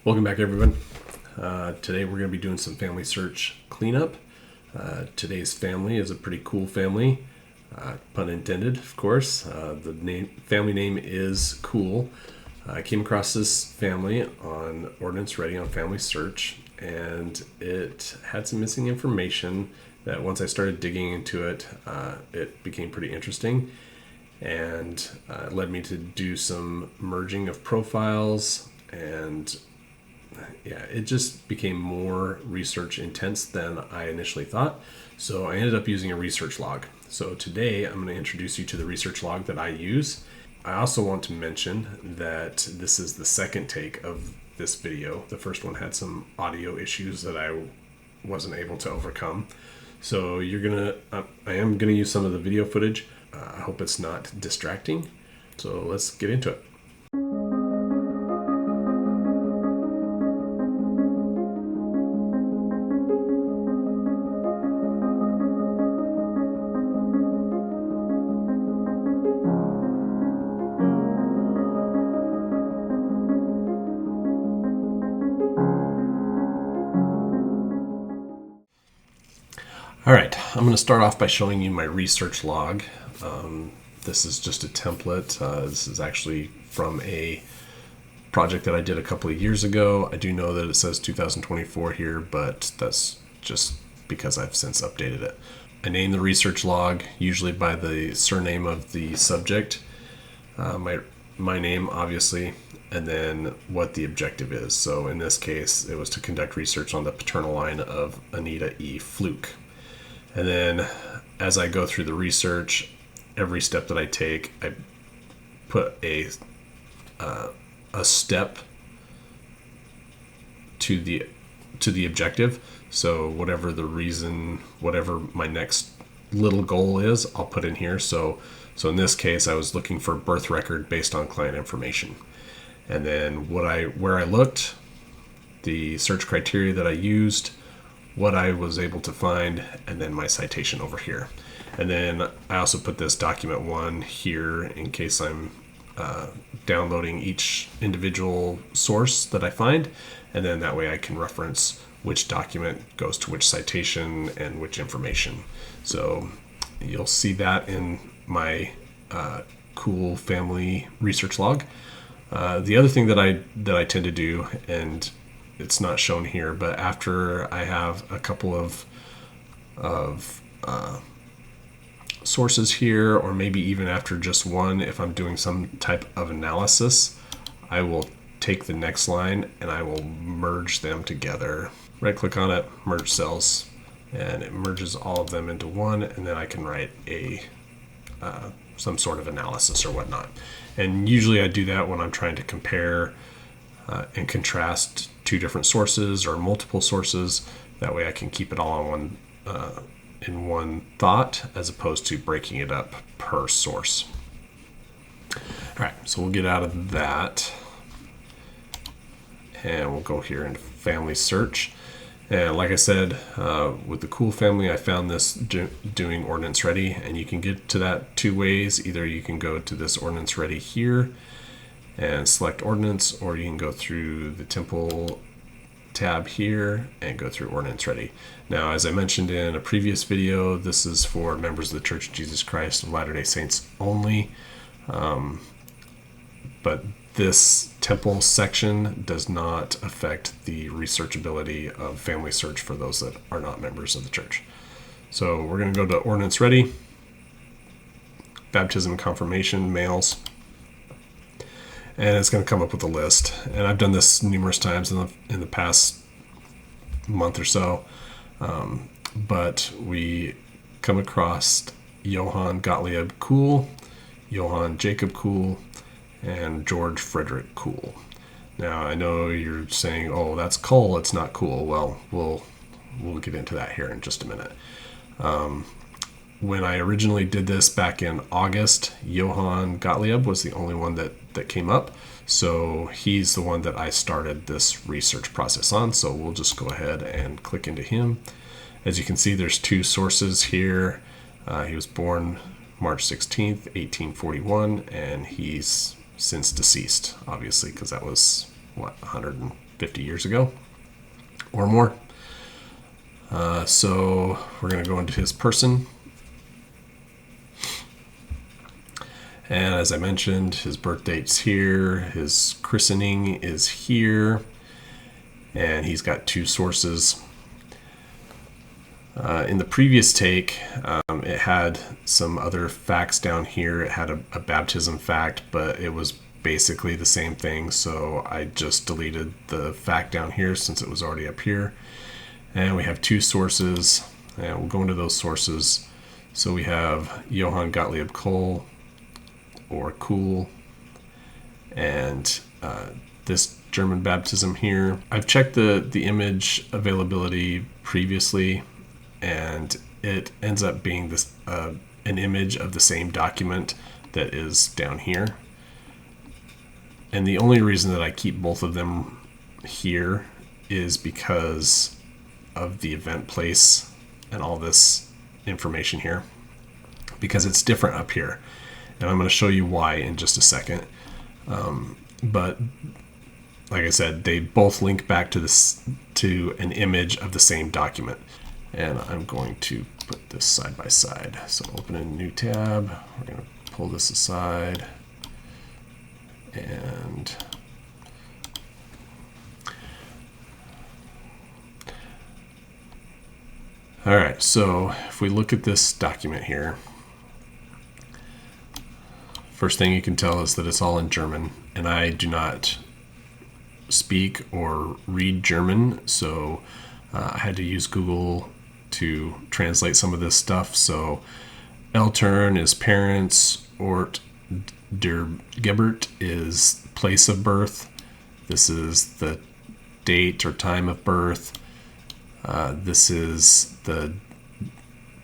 Welcome back, everyone. Today we're going to be doing some family search cleanup. Today's family is a pretty cool family, pun intended, of course. The family name is Küll. I came across this family on Ordnance Ready on FamilySearch, and it had some missing information that once I started digging into it, it became pretty interesting, and it led me to do some merging of profiles, and it just became more research intense than I initially thought. So I ended up using a research log. So today I'm going to introduce you to the research log that I use. I also want to mention that this is the second take of this video. The first one had some audio issues that I wasn't able to overcome. So I am gonna use some of the video footage. I hope it's not distracting. So let's get into it. All right, I'm going to start off by showing you my research log. This is just a template. This is actually from a project that I did a couple of years ago. I do know that it says 2024 here, but that's just because I've since updated it. I name the research log usually by the surname of the subject, my name obviously, and then what the objective is. So in this case, it was to conduct research on the paternal line of Anita E. Fluke. And then as I go through the research, every step that I take, I put a step to the objective. So whatever the reason, whatever my next little goal is, I'll put in here. So in this case, I was looking for birth record based on client information. And then where I looked, the search criteria that I used, what I was able to find, and then my citation over here. And then I also put this document 1 here in case I'm downloading each individual source that I find, and then that way I can reference which document goes to which citation and which information. So you'll see that in my Küll family research log. The other thing that I tend to do, and it's not shown here, but after I have a couple of sources here, or maybe even after just one, if I'm doing some type of analysis, I will take the next line and I will merge them together. Right click on it, merge cells, and it merges all of them into one, and then I can write some sort of analysis or whatnot. And usually I do that when I'm trying to compare and contrast two different sources or multiple sources. That way I can keep it all in one thought, as opposed to breaking it up per source. All right, so we'll get out of that, and we'll go here into Family Search. And like I said, with the Küll family, I found this doing Ordnance Ready, and you can get to that two ways. Either you can go to this Ordnance Ready here and select Ordnance, or you can go through the Temple tab here and go through Ordnance Ready. Now, as I mentioned in a previous video, this is for members of the Church of Jesus Christ of Latter-day Saints only. But this Temple section does not affect the researchability of Family Search for those that are not members of the church. So we're going to go to Ordnance Ready, Baptism and Confirmation, males, and it's going to come up with a list. And I've done this numerous times in the past month or so, but we come across Johann Gottlieb Küll, Johann Jacob Küll, and George Frederick Küll. Now I know you're saying, "Oh, that's Küll, it's not Küll." Well, we'll get into that here in just a minute. When I originally did this back in August, Johann Gottlieb was the only one that came up. So he's the one that I started this research process on. So we'll just go ahead and click into him. As you can see, there's two sources here. He was born March 16th, 1841, and he's since deceased, obviously, because that was, 100 50 years ago or more. So we're going to go into his person. And as I mentioned, his birth date's here, his christening is here, and he's got two sources. In the previous take, it had some other facts down here. It had a baptism fact, but it was basically the same thing, so I just deleted the fact down here since it was already up here. And we have two sources, and we'll go into those sources. So we have Johann Gottlieb Küll, or Kühl, and this German baptism here. I've checked the image availability previously, and it ends up being this an image of the same document that is down here. And the only reason that I keep both of them here is because of the event place and all this information here, because it's different up here. And I'm going to show you why in just a second. But like I said, they both link back to an image of the same document. And I'm going to put this side by side. So open a new tab. We're going to pull this aside. And all right, so if we look at this document here, first thing you can tell is that it's all in German, and I do not speak or read German, so I had to use Google to translate some of this stuff. So Eltern is parents, Ort der Geburt is place of birth. This is the date or time of birth. This is the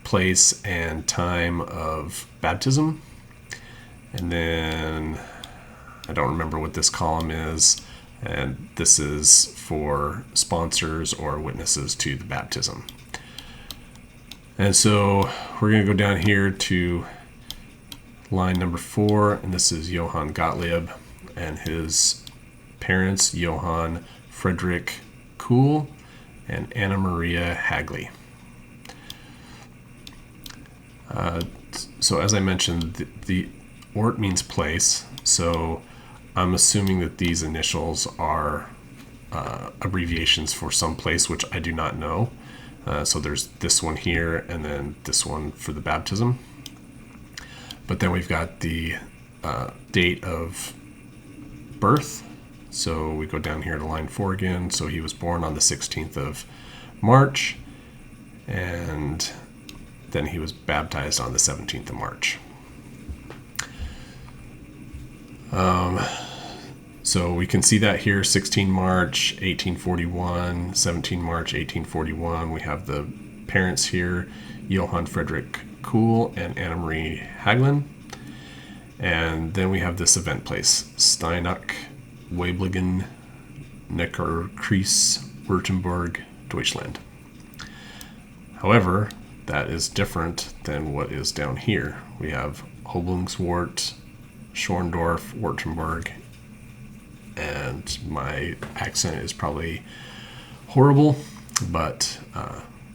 place and time of baptism. And then I don't remember what this column is. And this is for sponsors or witnesses to the baptism. And so we're going to go down here to line number 4. And this is Johann Gottlieb and his parents, Johann Friedrich Kühl and Anna Maria Hagley. So as I mentioned, the Ort means place, so I'm assuming that these initials are abbreviations for some place, which I do not know. So there's this one here, and then this one for the baptism. But then we've got the date of birth. So we go down here to line 4 again. So he was born on the 16th of March, and then he was baptized on the 17th of March. So we can see that here, 16 March, 1841, 17 March, 1841. We have the parents here, Johann Friedrich Kühl and Anna Marie Haglin. And then we have this event place, Steinach, Weiblingen, Neckarkreis, Württemberg, Deutschland. However, that is different than what is down here. We have Hoblingswort, Schorndorf, Württemberg, and my accent is probably horrible, but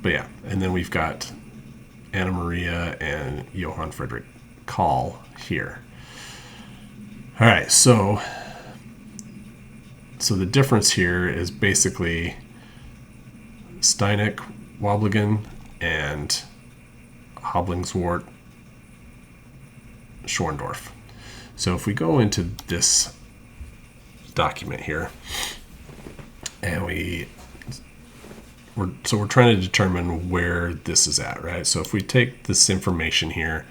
yeah. And then we've got Anna Maria and Johann Friedrich Kühl here. All right, so the difference here is basically Steinach, Weiblingen, and Hoblingswort, Schorndorf. So if we go into this document here, and we're trying to determine where this is at, right? So if we take this information here,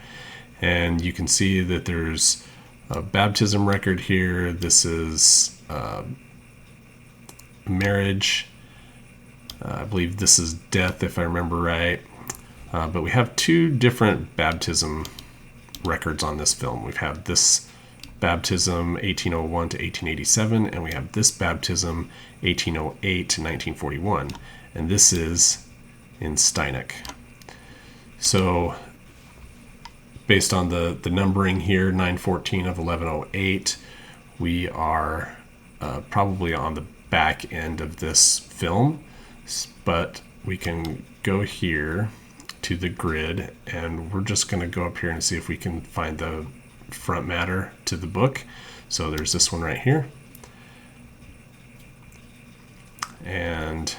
and you can see that there's a baptism record here. This is marriage. I believe this is death, if I remember right. But we have two different baptism records on this film. We have this baptism 1801 to 1887, and we have this baptism 1808 to 1941, and this is in Steinach. So based on the numbering here, 914 of 1108, we are probably on the back end of this film, but we can go here to the grid, and we're just going to go up here and see if we can find the front matter to the book. So there's this one right here, and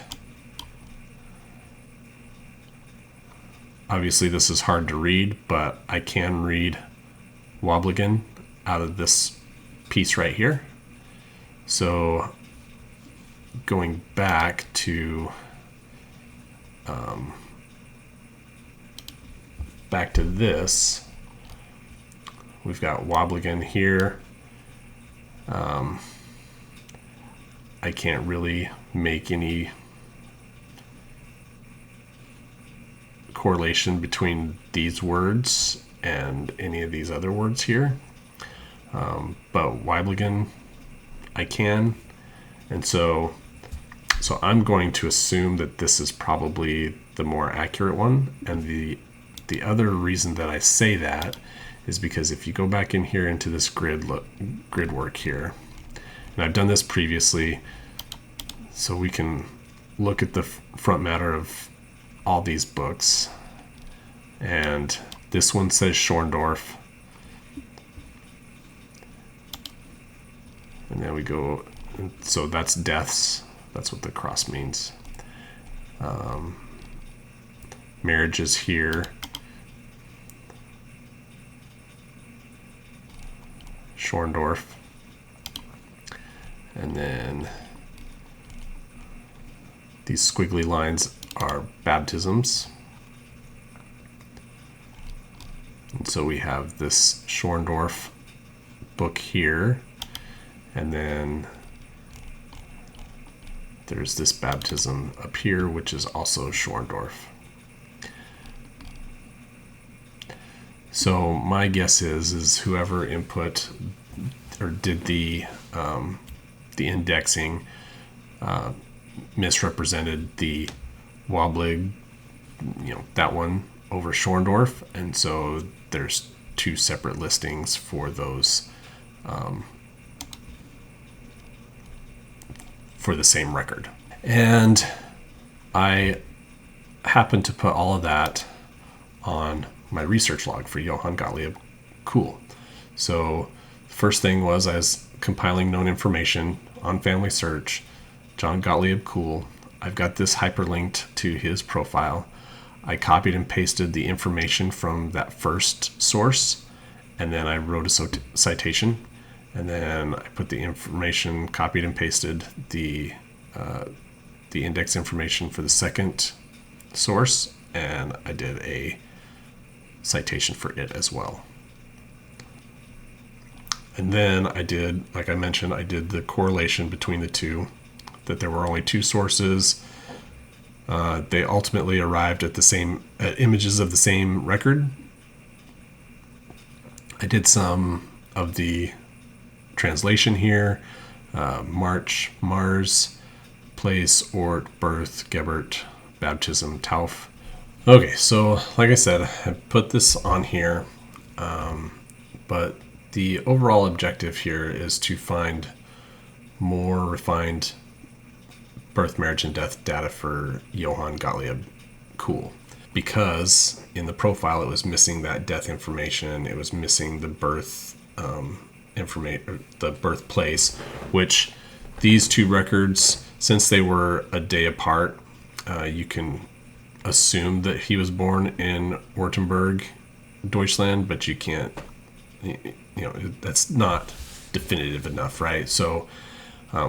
obviously this is hard to read, but I can read Wobbligan out of this piece right here. So going back to this, we've got Wobbligan here. I can't really make any correlation between these words and any of these other words here, but Wobbligan I can, and so I'm going to assume that this is probably the more accurate one. And the other reason that I say that is because if you go back in here into this grid work here, and I've done this previously, so we can look at the front matter of all these books, and this one says Schorndorf, and then we go, so that's deaths, that's what the cross means. Marriage is here, Schorndorf, and then these squiggly lines are baptisms. And so we have this Schorndorf book here, and then there's this baptism up here, which is also Schorndorf. So my guess is whoever input or did the indexing misrepresented the Wobblig, that one over Schorndorf, and so there's two separate listings for those for the same record. And I happen to put all of that on my research log for Johann Gottlieb Küll. So the first thing was I was compiling known information on FamilySearch, John Gottlieb Küll. I've got this hyperlinked to his profile. I copied and pasted the information from that first source, and then I wrote a citation, and then I put the information, copied and pasted the index information for the second source, and I did a citation for it as well. And then I did, like I mentioned, I did the correlation between the two, that there were only two sources. They ultimately arrived at the same images of the same record. I did some of the translation here: March, Mars, place, ort, birth, Gebert, baptism, Tauf. Okay, so like I said, I put this on here, but the overall objective here is to find more refined birth, marriage, and death data for Johann Gottlieb Küll, because in the profile it was missing that death information, it was missing the birth information, the birthplace, which these two records, since they were a day apart, you can assume that he was born in Württemberg, Deutschland, but you can't, that's not definitive enough, right? So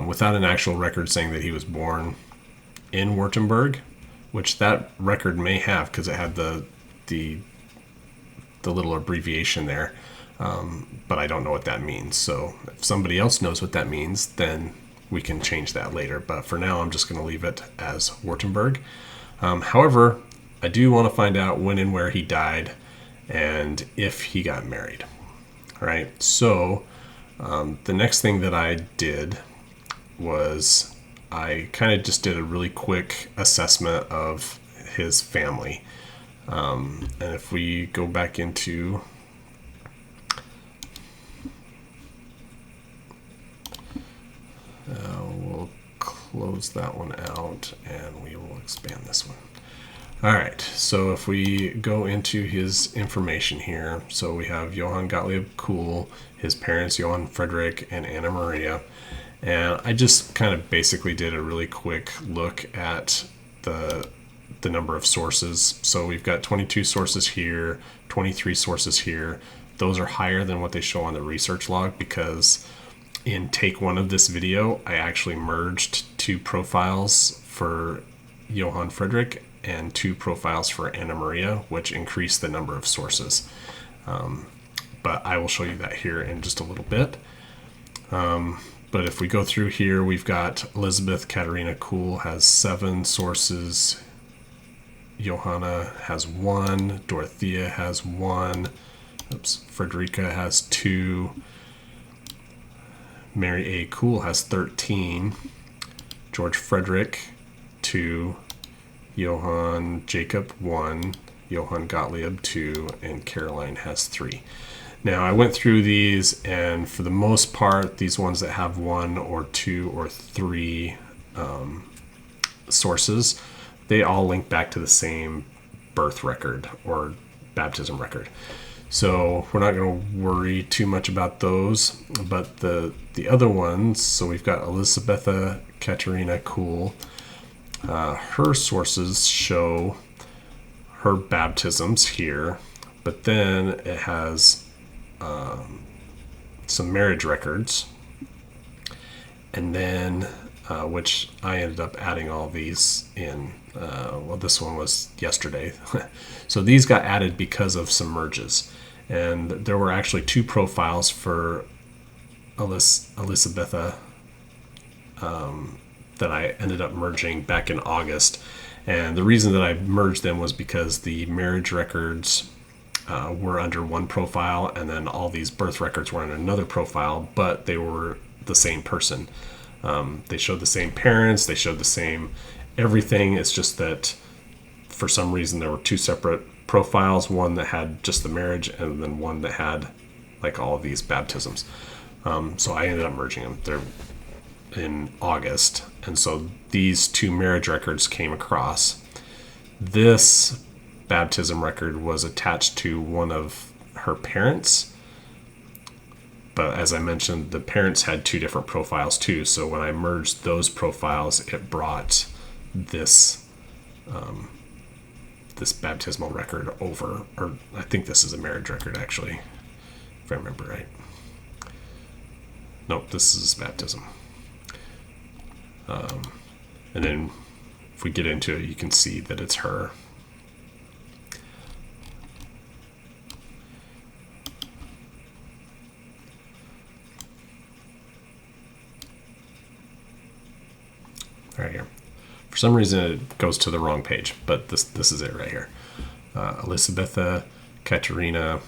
without an actual record saying that he was born in Württemberg, which that record may have because it had the little abbreviation there, but I don't know what that means. So if somebody else knows what that means, then we can change that later. But for now, I'm just going to leave it as Württemberg. However, I do want to find out when and where he died and if he got married. All right, so the next thing that I did was I kind of just did a really quick assessment of his family. And if we go back into we'll close that one out and we will expand this one. All right, so if we go into his information here, so we have Johann Gottlieb Küll, his parents Johann Friedrich and Anna Maria, and I just kind of basically did a really quick look at the number of sources. So we've got 22 sources here, 23 sources here. Those are higher than what they show on the research log because in take one of this video, I actually merged 2 profiles for Johann Friedrich and 2 profiles for Anna Maria, which increased the number of sources. But I will show you that here in just a little bit. But if we go through here, we've got Elizabeth Katharina Küll has 7 sources. Johanna has 1. Dorothea has 1. Frederica has 2. Mary A. Küll has 13. George Frederick 2. Johann Jacob 1, Johann Gottlieb 2, and Caroline has 3. Now I went through these, and for the most part, these ones that have 1 or 2 or 3 sources, they all link back to the same birth record or baptism record. So we're not going to worry too much about those, but the other ones, so we've got Elisabetha Katharina Küll. Her sources show her baptisms here, but then it has some marriage records, and then which I ended up adding all these in. Well, this one was yesterday. So these got added because of some merges, and there were actually 2 profiles for Elisabetha that I ended up merging back in August. And the reason that I merged them was because the marriage records were under one profile, and then all these birth records were in another profile, but they were the same person. They showed the same parents, they showed the same everything. It's just that for some reason there were 2 separate profiles, one that had just the marriage and then one that had like all of these baptisms. So I ended up merging them. They're in August, and so these 2 marriage records came across. This baptism record was attached to one of her parents, but as I mentioned, the parents had 2 different profiles too, so when I merged those profiles, it brought this this baptismal record over, or I think this is a marriage record actually, if I remember right. Nope, this is baptism. And then if we get into it, you can see that it's her. Right here. For some reason it goes to the wrong page, but this is it right here. Elisabetha Katharina,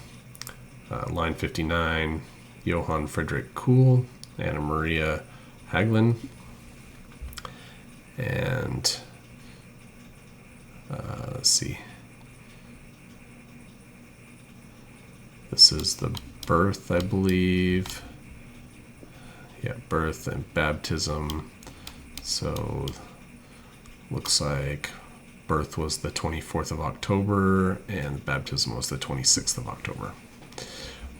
line 59, Johann Friedrich Küll, Anna Maria Hagelin, and let's see. This is the birth, I believe. Yeah, birth and baptism. So looks like birth was the 24th of October and baptism was the 26th of October,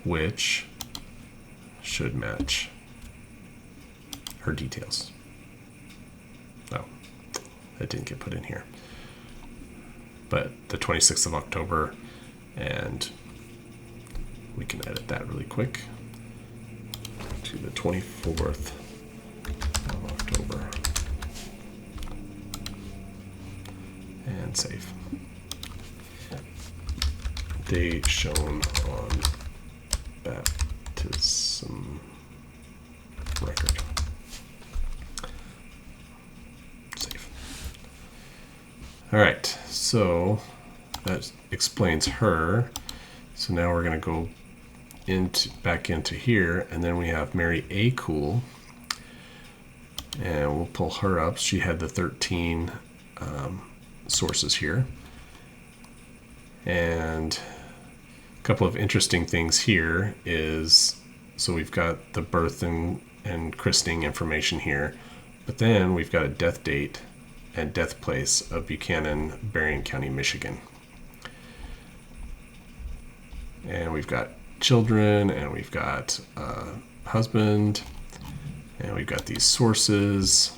which should match her details. Oh, that didn't get put in here. But the 26th of October, and we can edit that really quick to the 24th of October. And save. Date shown on baptism record. Save. All right, so that explains her. So now we're going to go back into here, and then we have Mary A. Küll, and we'll pull her up. She had the 13 sources here, and a couple of interesting things here is, so we've got the birth and christening information here, But then we've got a death date and death place of Buchanan, Berrien County, Michigan. And we've got children, and we've got husband, and we've got these sources,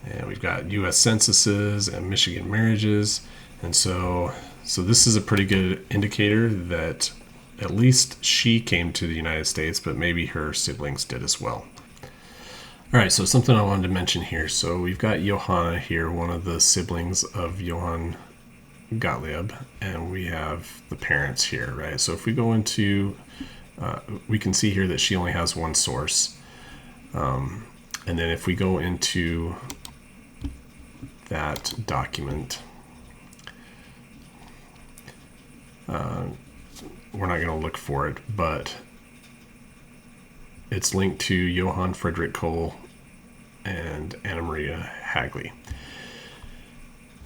and we've got U.S. censuses and Michigan marriages. And so this is a pretty good indicator that at least she came to the United States, but maybe her siblings did as well. All right, so something I wanted to mention here. So we've got Johanna here, one of the siblings of Johann Gottlieb, and we have the parents here, right? So if we go into, we can see here that she only has one source. And then if we go into that document, we're not going to look for it, but it's linked to Johann Friedrich Küll and Anna Maria Hagley.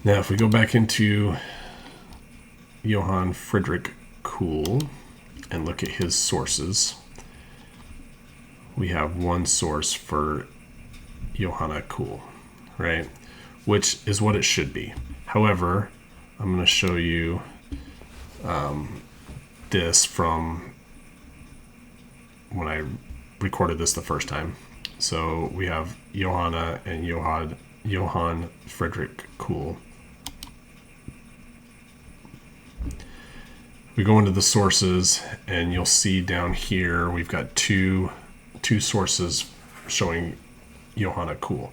Now, if we go back into Johann Friedrich Küll and look at his sources, we have one source for Johanna Küll, right? Which is what it should be. However, I'm going to show you this from when I recorded this the first time. So we have Johanna and Johann Friedrich Küll. We go into the sources, and you'll see down here we've got two sources showing Johanna Küll.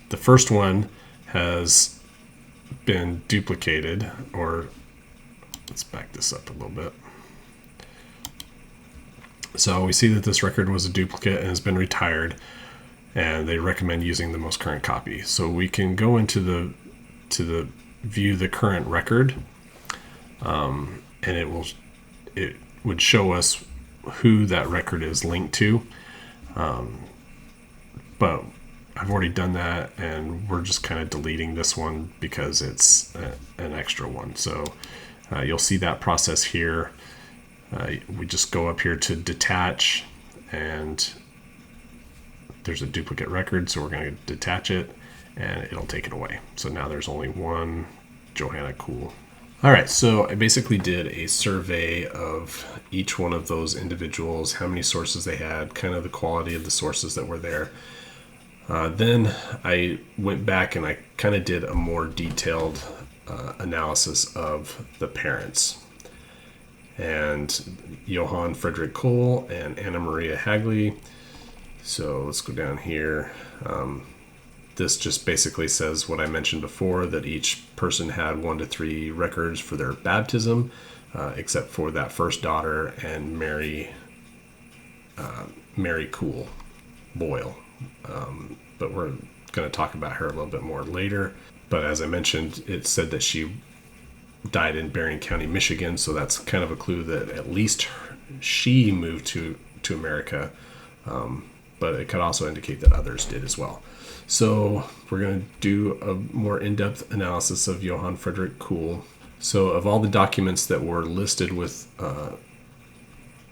The first one has been duplicated, or let's back this up a little bit. So we see that this record was a duplicate and has been retired, and they recommend using the most current copy. So we can go into the view the current record, and it would show us who that record is linked to. But I've already done that, and we're just kind of deleting this one because it's an extra one. So you'll see that process here. We just go up here to detach, and there's a duplicate record, so we're going to detach it, and it'll take it away. So now there's only one Johanna Küll. All right, so I basically did a survey of each one of those individuals, how many sources they had, kind of the quality of the sources that were there. Then I went back and I kind of did a more detailed analysis of the parents. And Johann Friedrich Küll and Anna Maria Hagley. So let's go down here. This just basically says what I mentioned before, that each person had 1 to 3 records for their baptism, except for that first daughter and Mary Küll Boyle. But we're going to talk about her a little bit more later. But as I mentioned, it said that she died in Berrien County, Michigan, so that's kind of a clue that at least she moved to America, but it could also indicate that others did as well. So we're going to do a more in-depth analysis of Johann Friedrich Küll. So of all the documents that were listed with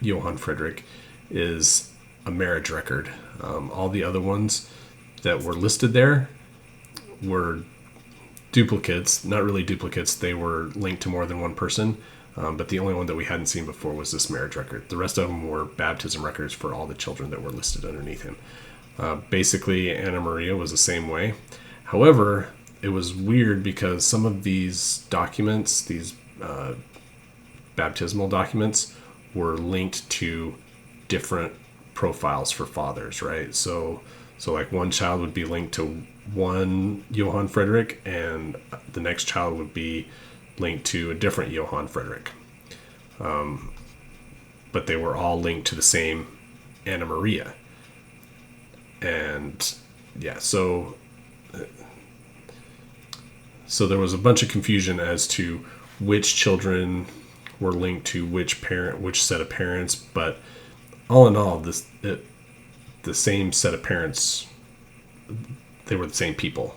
Johann Friedrich is a marriage record. All the other ones that were listed there were duplicates, not really duplicates. They were linked to more than one person, but the only one that we hadn't seen before was this marriage record. The rest of them were baptism records for all the children that were listed underneath him. Basically, Anna Maria was the same way. However, it was weird because some of these documents, these baptismal documents, were linked to different profiles for fathers, right? So like one child would be linked to one Johann Friedrich, and the next child would be linked to a different Johann Friedrich. But they were all linked to the same Anna Maria. And yeah, so there was a bunch of confusion as to which children were linked to which parent, which set of parents. But all in all, the same set of parents, they were the same people,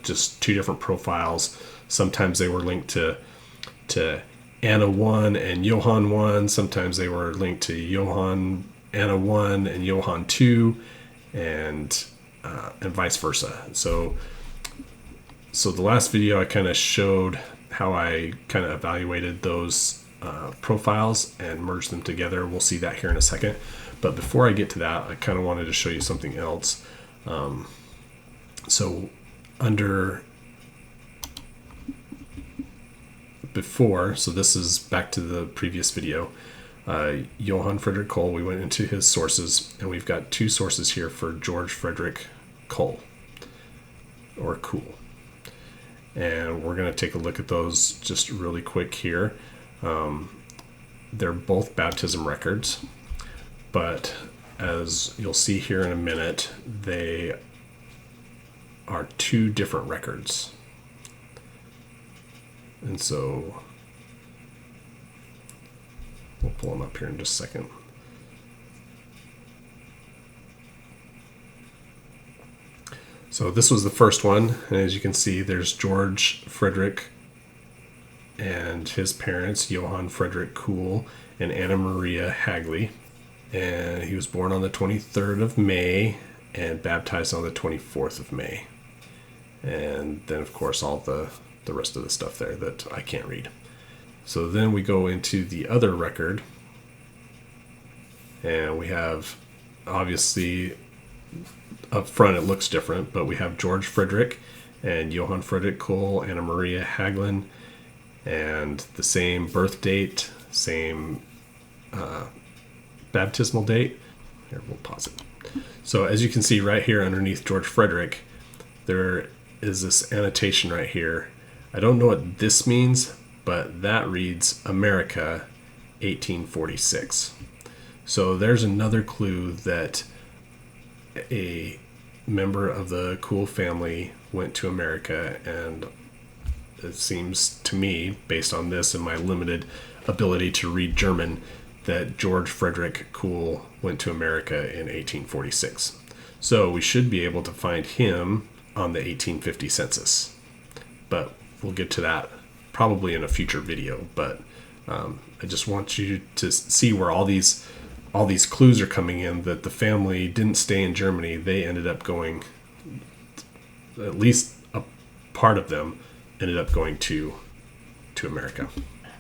just two different profiles. Sometimes they were linked to Anna 1 and Johann 1. Sometimes they were linked to Johann, Anna 1 and Johann 2. And and vice versa. So the last video I kind of showed how I kind of evaluated those profiles and merged them together. We'll see that here in a second. But before I get to that, I kind of wanted to show you something else. So under before, so this is back to the previous video, Johann Friedrich Küll, we went into his sources, and we've got two sources here for George Frederick Küll, or Kühl. And we're going to take a look at those just really quick here. They're both baptism records, but as you'll see here in a minute, they are two different records. And so we'll pull them up here in just a second. So this was the first one, and as you can see, there's George Frederick and his parents, Johann Frederick Kühl and Anna Maria Hagley. And he was born on the 23rd of May and baptized on the 24th of May. And then, of course, all the rest of the stuff there that I can't read. So then we go into the other record, and we have, obviously, up front it looks different, but we have George Frederick and Johann Frederick Kühl, Anna Maria Haglin, and the same birth date, same baptismal date. Here, we'll pause it. So as you can see right here underneath George Frederick, there is this annotation right here. I don't know what this means, but that reads America 1846. So there's another clue that a member of the Kühl family went to America, and it seems to me, based on this and my limited ability to read German, that George Frederick Kühl went to America in 1846. So we should be able to find him on the 1850 census. But we'll get to that probably in a future video. But I just want you to see where all these clues are coming in, that the family didn't stay in Germany. They ended up going, at least a part of them ended up going to America.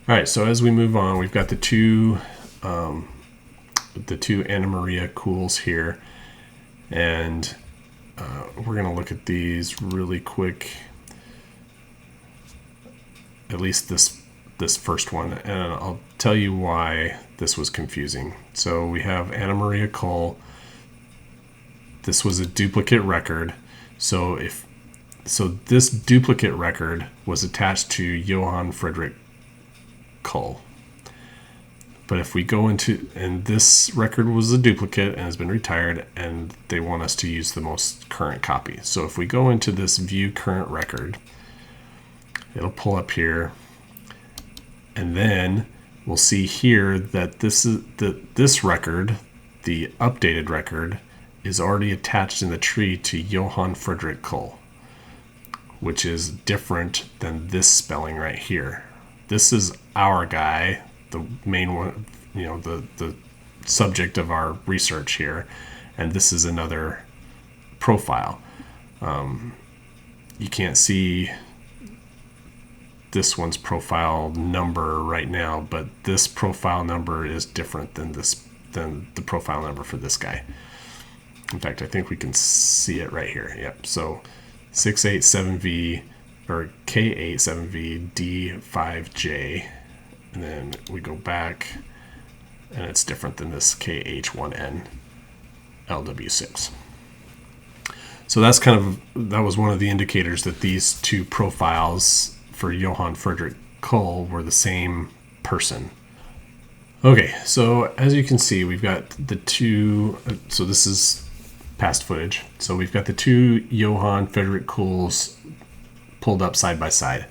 All right, so as we move on, we've got the two Anna Maria Kühls here, and we're going to look at these really quick, at least this first one, and I'll tell you why this was confusing. So we have Anna Maria Kühl. This was a duplicate record. So this duplicate record was attached to Johann Frederick Kühl. But if we go into, and this record was a duplicate and has been retired, and they want us to use the most current copy. So if we go into this view current record, it'll pull up here, and then we'll see here that this record, the updated record, is already attached in the tree to Johann Frederick Kühl, which is different than this spelling right here. This is our guy, the main one, the subject of our research here, and this is another profile. You can't see this one's profile number right now, but this profile number is different than the profile number for this guy. In fact, I think we can see it right here. Yep. So 687V or K87V D5J, and then we go back, and it's different than this KH1N LW6. So that was one of the indicators that these two profiles for Johann Frederick Kühl were the same person. Okay, so as you can see, we've got the two, so this is past footage. So we've got the two Johann Frederick Kühls pulled up side by side.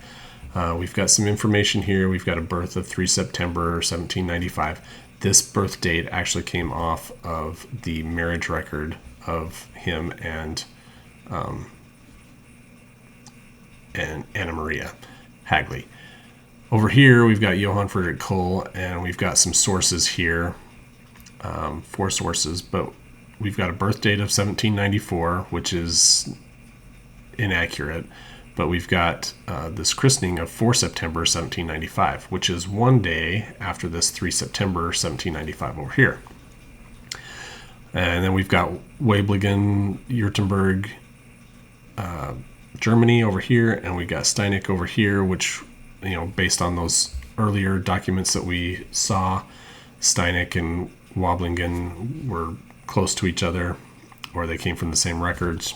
We've got some information here. We've got a birth of 3 September 1795. This birth date actually came off of the marriage record of him and Anna Maria Hagley. Over here, we've got Johann Frederick Kühl, and we've got some sources here, 4 sources, but we've got a birth date of 1794, which is inaccurate, but we've got this christening of 4 September 1795, which is one day after this 3 September 1795 over here. And then we've got Weiblingen, Württemberg, Germany over here, and we got Steineck over here, which, you know, based on those earlier documents that we saw, Steineck and Weiblingen were close to each other, or they came from the same records.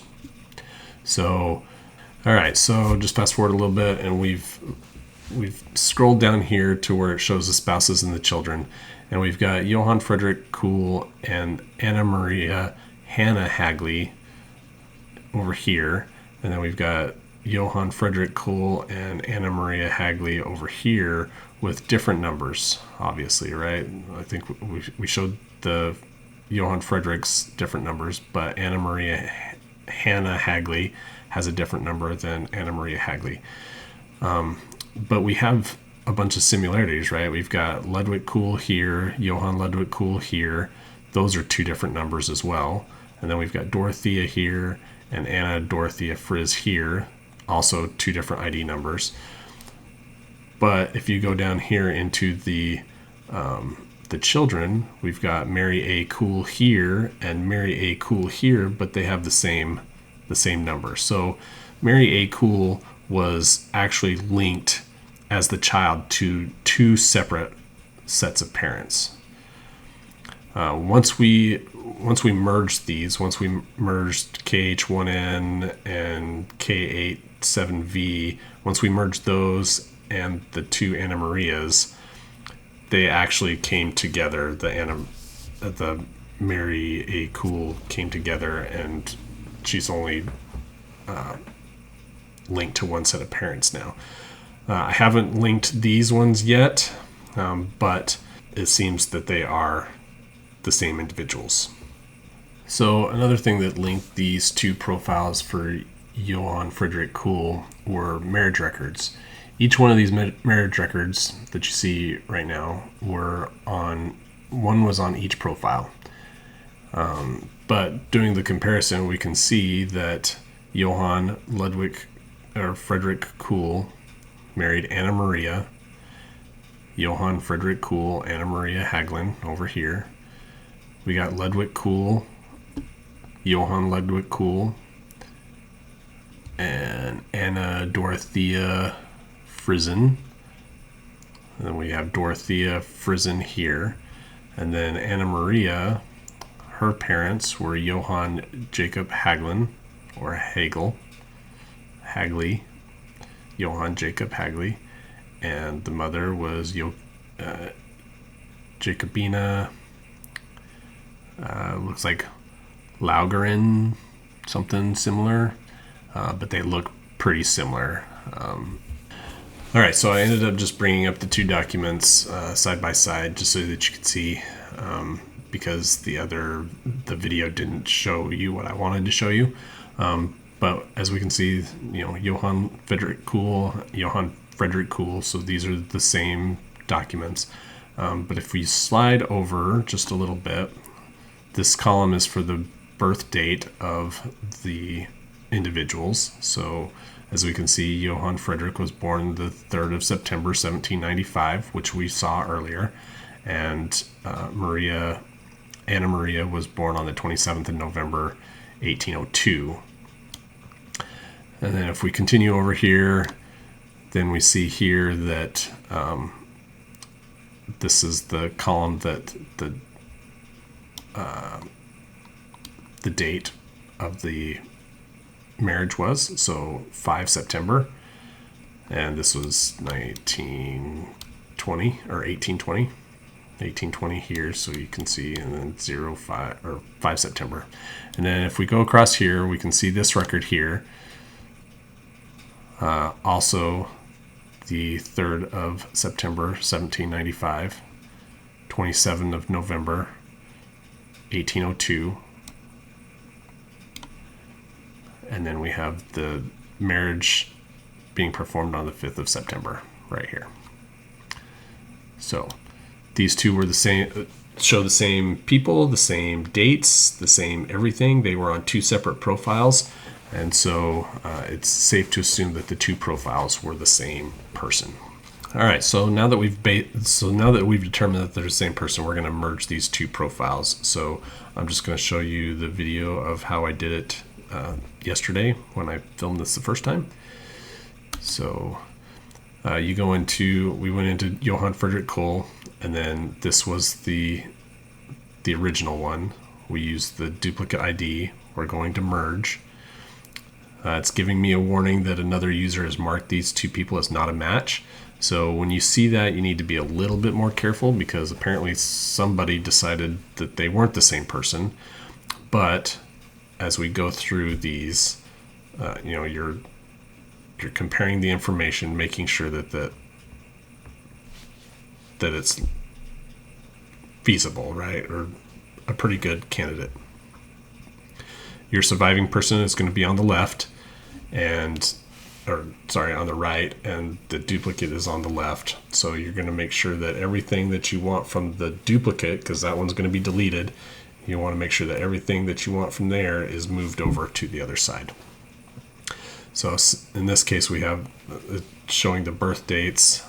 So, all right, so just fast forward a little bit, and we've scrolled down here to where it shows the spouses and the children, and we've got Johann Friedrich Küll and Anna Maria Hannah Hagley over here, and then we've got Johann Friedrich Küll and Anna Maria Hagley over here with different numbers, obviously, right? I think we showed the Johann Friedrich's different numbers, but Anna Maria Hannah Hagley has a different number than Anna Maria Hagley. But we have a bunch of similarities, right? We've got Ludwig Kühl here, Johann Ludwig Kühl here. Those are two different numbers as well. And then we've got Dorothea here and Anna Dorothea Frizz here, also two different ID numbers. But if you go down here into the children, we've got Mary A. Kühl here and Mary A. Kühl here, but they have the same number. So Mary A. Kühl was actually linked as the child to two separate sets of parents. Once we merged these, once we merged KH1N and K87V, once we merged those and the two Anna Marias, they actually came together. The Mary A. Kühl came together, and she's only linked to one set of parents now. I haven't linked these ones yet, but it seems that they are the same individuals. So another thing that linked these two profiles for Johann Friedrich Kühl were marriage records. Each one of these marriage records that you see right now one was on each profile. But doing the comparison, we can see that Johann Friedrich Kühl married Anna Maria, Johann Friedrich Kühl, Anna Maria Haglin over here. We got Ludwig Kühl, Johann Ludwig Kühl, and Anna Dorothea Frizzen. And then we have Dorothea Frizzen here. And then Anna Maria, her parents were Johann Jacob Haglin, or Hagley, Johann Jacob Hagley, and the mother was Jacobina, looks like Laugerin, something similar, but they look pretty similar. All right, so I ended up just bringing up the two documents side by side just so that you could see, because the video didn't show you what I wanted to show you. But as we can see, Johann Friedrich Kühl, so these are the same documents. But if we slide over just a little bit, this column is for the birth date of the individuals. So as we can see, Johann Friedrich was born the 3rd of September 1795, which we saw earlier, and Anna Maria was born on the 27th of November 1802. And then if we continue over here, then we see here that this is the column that the date of the marriage was, so 5 September, and this was 1920 or 1820 here, so you can see, and then 5 September. And then if we go across here, we can see this record here, also the 3rd of September 1795, 27th of November 1802, and then we have the marriage being performed on the 5th of September right here. So these two were the same. show the same people, the same dates, the same everything. They were on two separate profiles, and so it's safe to assume that the two profiles were the same person. All right, so now that we've determined that they're the same person, we're going to merge these two profiles. So I'm just going to show you the video of how I did it yesterday when I filmed this the first time. So we went into Johann Friedrich Küll, and then this was the original one. We used the duplicate ID. We're going to merge. It's giving me a warning that another user has marked these two people as not a match. So when you see that, you need to be a little bit more careful, because apparently somebody decided that they weren't the same person. But as we go through these, you're comparing the information, making sure that it's feasible, right, or a pretty good candidate. Your surviving person is going to be on the left, on the right, and the duplicate is on the left. So you're going to make sure that everything that you want from the duplicate, because that one's going to be deleted, you want to make sure that everything that you want from there is moved over to the other side. So in this case, we have showing the birth dates.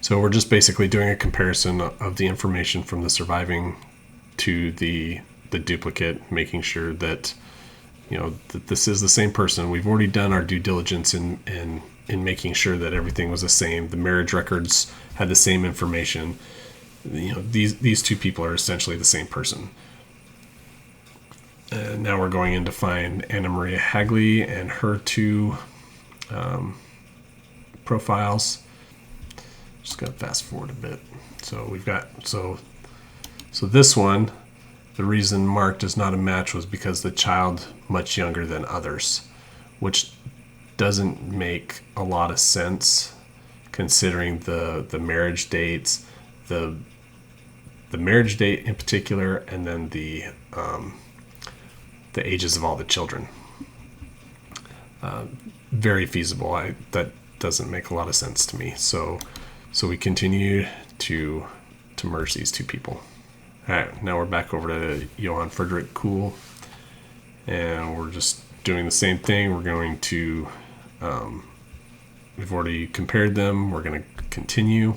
So we're just basically doing a comparison of the information from the surviving to the duplicate, making sure that that this is the same person. We've already done our due diligence in making sure that everything was the same. The marriage records had the same information. These two people are essentially the same person. And now we're going in to find Anna Maria Hagley and her two profiles. Just gonna fast forward a bit. So we've got so this one, the reason marked as not a match was because the child much younger than others, which doesn't make a lot of sense considering the marriage dates, the marriage date in particular, and then the ages of all the children. Very feasible. That doesn't make a lot of sense to me. So we continue to merge these two people. All right, now we're back over to Johann Friedrich Küll, and we're just doing the same thing. We're going to, we've already compared them. We're going to continue.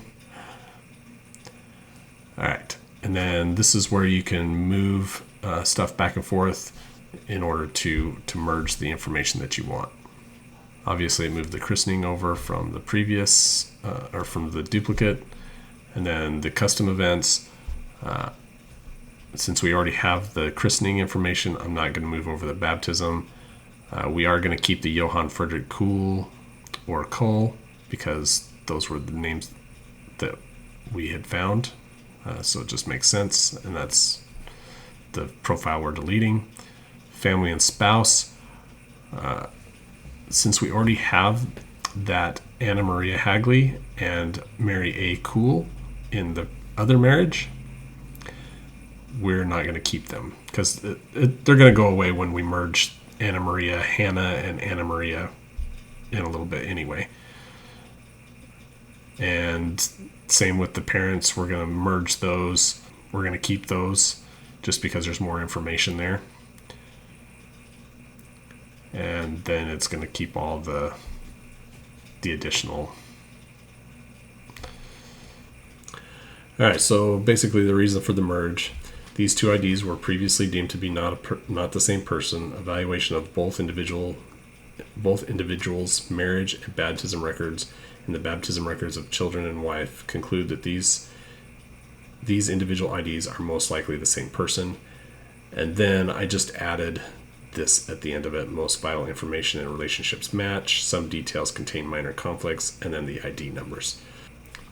All right, and then this is where you can move stuff back and forth in order to merge the information that you want. Obviously, move the christening over from the previous, or from the duplicate, and then the custom events. Since we already have the christening information, I'm not going to move over the baptism. We are going to keep the Johann Friedrich Kühl or Küll, because those were the names that we had found. So it just makes sense, and that's the profile we're deleting. Family and spouse. Since we already have that Anna Maria Hagley and Mary A. Kühl in the other marriage, we're not going to keep them, because they're going to go away when we merge Anna Maria Hannah and Anna Maria in a little bit anyway. And same with the parents. We're going to merge those. We're going to keep those just because there's more information there. And then it's going to keep all the additional. All right, so basically the reason for the merge: these two IDs were previously deemed to be not the same person. Evaluation of both individuals' marriage and baptism records and the baptism records of children and wife conclude that these individual IDs are most likely the same person. And then I just added this at the end of it: most vital information and relationships match, some details contain minor conflicts, and then the ID numbers.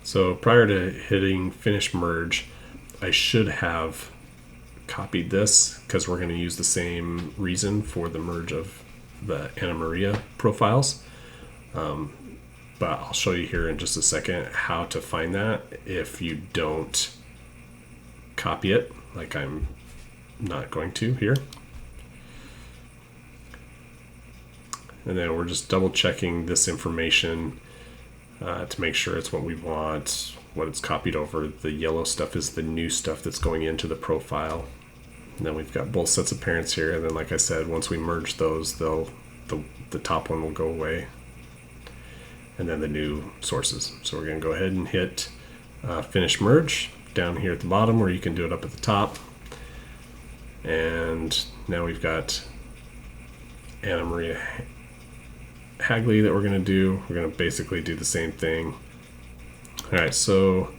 So prior to hitting finish merge, I should have copied this, because we're going to use the same reason for the merge of the Anna Maria profiles. But I'll show you here in just a second how to find that if you don't copy it, like I'm not going to here. And then we're just double checking this information. to make sure it's what we want, what it's copied over. The yellow stuff is the new stuff that's going into the profile. And then we've got both sets of parents here, and then like I said, once we merge those, the top one will go away, and then the new sources. So we're going to go ahead and hit finish merge down here at the bottom, where you can do it up at the top. And now we've got Anna Maria Hagley that we're going to do. We're going to basically do the same thing. All right, so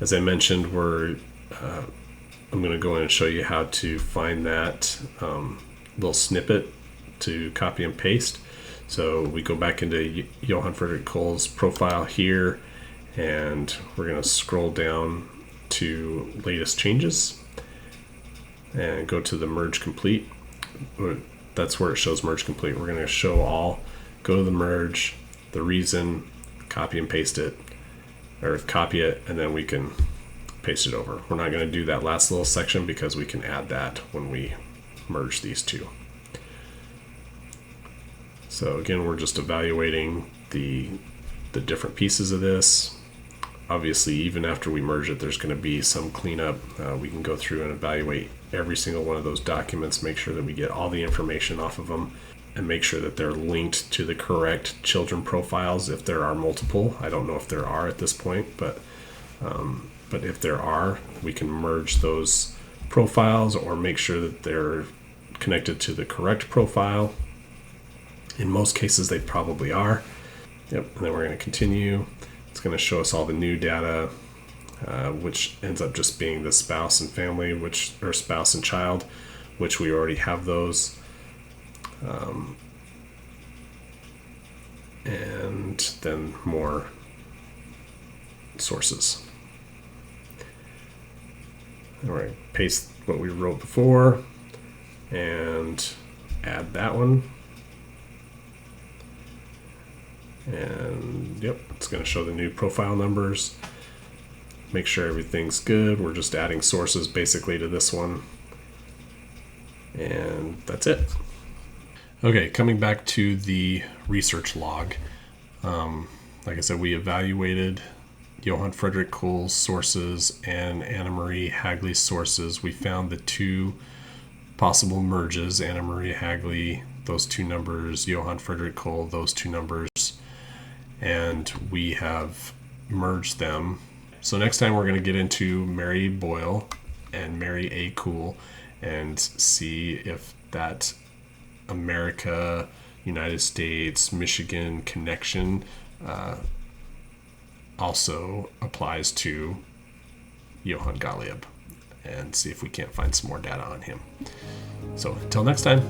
as I mentioned, I'm going to go in and show you how to find that little snippet to copy and paste. So we go back into Johann Friedrich Küll's profile here, and we're going to scroll down to latest changes and go to the merge complete. That's where it shows merge complete. We're going to show all, go to the merge, the reason, copy and paste it, or copy it, and then we can paste it over. We're not going to do that last little section because we can add that when we merge these two. So again, we're just evaluating the different pieces of this. Obviously, even after we merge it, there's going to be some cleanup. We can go through and evaluate every single one of those documents, make sure that we get all the information off of them, and make sure that they're linked to the correct children profiles if there are multiple. I don't know if there are at this point, but if there are, we can merge those profiles or make sure that they're connected to the correct profile. In most cases, they probably are. Yep, and then we're going to continue. It's going to show us all the new data, which ends up just being the spouse and family, or spouse and child, which we already have those. And then more sources. All right, paste what we wrote before and add that one. And yep, it's going to show the new profile numbers. Make sure everything's good. We're just adding sources basically to this one. And that's it. Okay, coming back to the research log. Like I said, we evaluated Johann Friedrich Küll's sources and Anna Maria Hagley's sources. We found the two possible merges, Anna Maria Hagley, those two numbers, Johann Friedrich Küll, those two numbers, and we have merged them. So next time we're going to get into Mary Boyle and Mary A. Küll and see if that America, United States, Michigan connection also applies to Johann Gottlieb, and see if we can't find some more data on him. So until next time.